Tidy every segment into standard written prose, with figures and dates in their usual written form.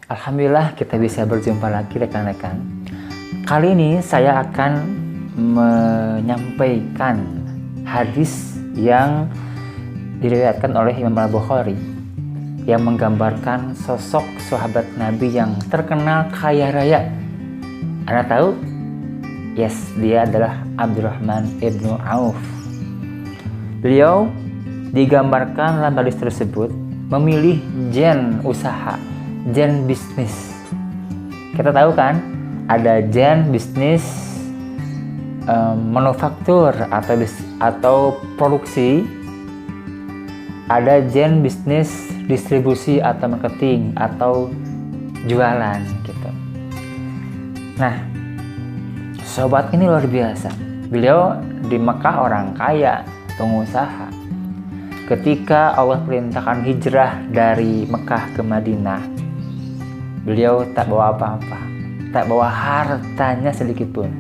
Alhamdulillah kita bisa berjumpa lagi rekan-rekan. Kali ini saya akan menyampaikan hadis yang diriwayatkan oleh Imam Al-Bukhari yang menggambarkan sosok sahabat Nabi yang terkenal kaya raya. Anda tahu? Yes, dia adalah Abdurrahman ibnu Auf. Beliau digambarkan dalam hadis tersebut memilih gen usaha, gen bisnis. Kita tahu kan, ada gen bisnis manufaktur atau produksi, ada gen bisnis distribusi atau marketing atau jualan gitu. Nah, sobat ini luar biasa. Beliau di Mekah orang kaya, pengusaha. Ketika Allah perintahkan hijrah dari Mekah ke Madinah, beliau tak bawa apa-apa, tak bawa hartanya sedikit pun.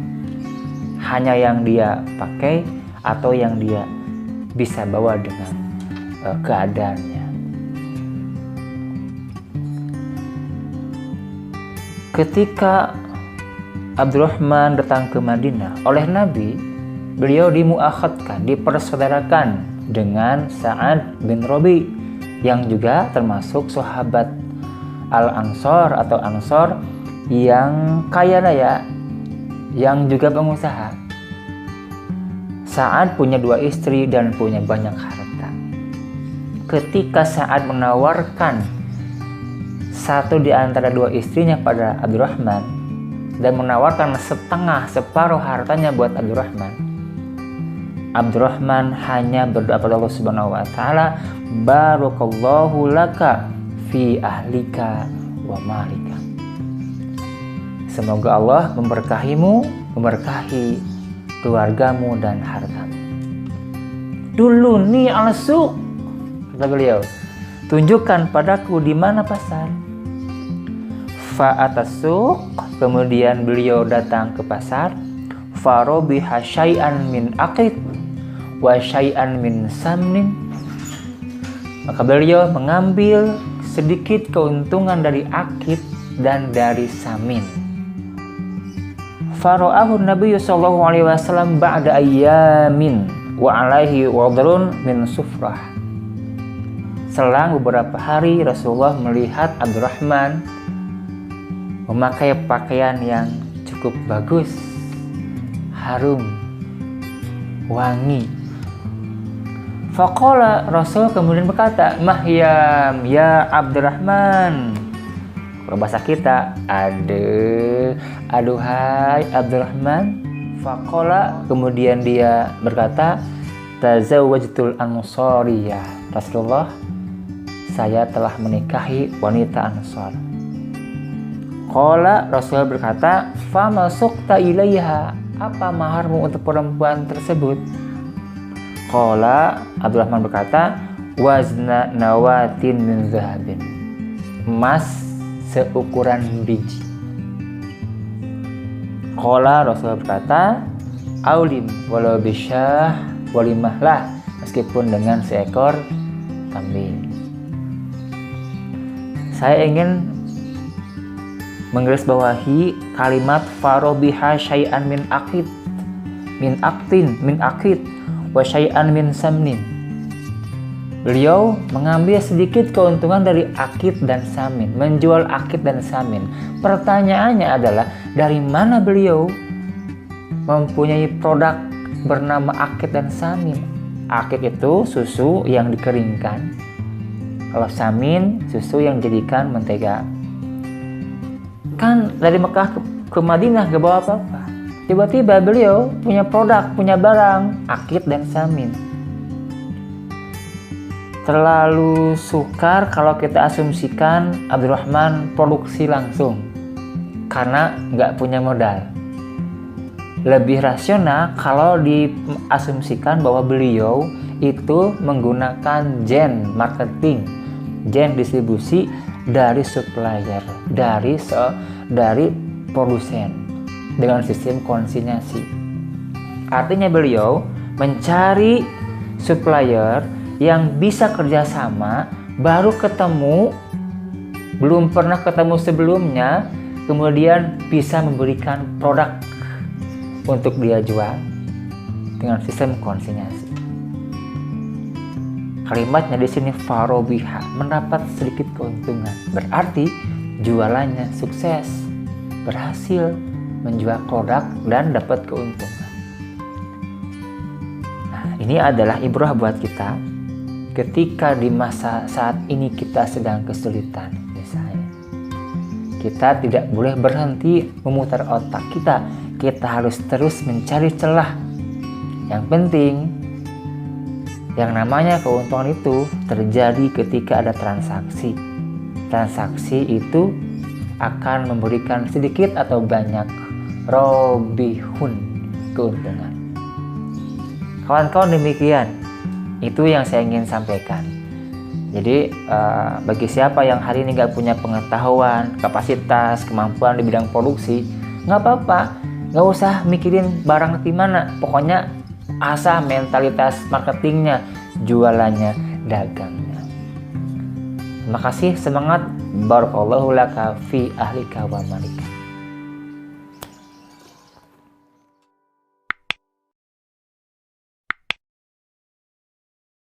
Hanya yang dia pakai atau yang dia bisa bawa dengan keadaannya. Ketika Abdurrahman datang ke Madinah oleh Nabi, beliau dimuakhadkan, dipersaudarakan dengan Sa'ad bin Rabi yang juga termasuk sahabat Al-Ansor atau Ansor yang kaya raya, yang juga pengusaha. Sa'ad punya 2 istri dan punya banyak harta. Ketika Sa'ad menawarkan satu di antara 2 istrinya pada Abdurrahman dan menawarkan separuh hartanya buat Abdurrahman hanya berdoa kepada Allah Subhanahu wa taala, barakallahu laka fi ahlika wa malika. Semoga Allah memberkahimu, memberkahi keluargamu dan hartamu. Dulu nih al-suq, kata beliau, tunjukkan padaku di mana pasar. Fa'atasuq, kemudian beliau datang ke pasar. Farobiha syai'an min aqid wa syai'an min samnin. Maka beliau mengambil sedikit keuntungan dari akid dan dari samin. Fara'ahu Nabi sallallahu alaihi wasallam ba'da ayyamin wa alaihi wadrun min sufrah. Selang beberapa hari Rasulullah melihat Abdurrahman memakai pakaian yang cukup bagus, harum, wangi. Faqala, Rasul kemudian berkata, Mahyam ya Abdurrahman. Kalau bahasa kita, aduhai Abdurrahman. Faqala, kemudian dia berkata, tazawwajtul ansariyah. Rasulullah, saya telah menikahi wanita Ansar. Qala, Rasul berkata, fama suqta ilaiha, apa maharmu untuk perempuan tersebut? Qala, Abdurrahman berkata, wazna nawatin min zahabin, emas seukuran biji. Qala, Rasul berkata, aulim walau bisyah, walimahlah, meskipun dengan seekor kambing. Saya ingin menggarisbawahi kalimat farobiha syai'an min aqid wa syai'an min samnin. Beliau mengambil sedikit keuntungan dari akid dan samin, menjual akid dan samin. Pertanyaannya adalah, dari mana beliau mempunyai produk bernama akid dan samin? Akid itu susu yang dikeringkan, kalau samin susu yang dijadikan mentega. Kan dari Mekah ke Madinah gak bawa apa-apa. Tiba-tiba beliau punya produk, punya barang, akid dan samin. Terlalu sukar kalau kita asumsikan Abdurrahman produksi langsung, karena gak punya modal. Lebih rasional kalau diasumsikan bahwa beliau itu menggunakan gen marketing, gen distribusi dari supplier, dari produsen dengan sistem konsinyasi. Artinya beliau mencari supplier yang bisa kerjasama, baru ketemu belum pernah ketemu sebelumnya, kemudian bisa memberikan produk untuk dia jual dengan sistem konsinyasi. Kalimatnya di sini farobiha, mendapat sedikit keuntungan. Berarti jualannya sukses, berhasil menjual produk dan dapat keuntungan. Nah, ini adalah ibrah buat kita ketika di masa saat ini kita sedang kesulitan. Misalnya, kita tidak boleh berhenti memutar otak kita. Kita harus terus mencari celah. Yang penting, yang namanya keuntungan itu terjadi ketika ada transaksi. Transaksi itu akan memberikan sedikit atau banyak robihun, keuntungan. Kawan-kawan, demikian. Itu yang saya ingin sampaikan. Jadi bagi siapa yang hari ini gak punya pengetahuan, kapasitas, kemampuan di bidang produksi, gak apa-apa, gak usah mikirin barang di mana. Pokoknya asah mentalitas marketingnya, jualannya, dagangnya. Terima kasih, semangat. Barakallahu laka fi ahlika wa malika.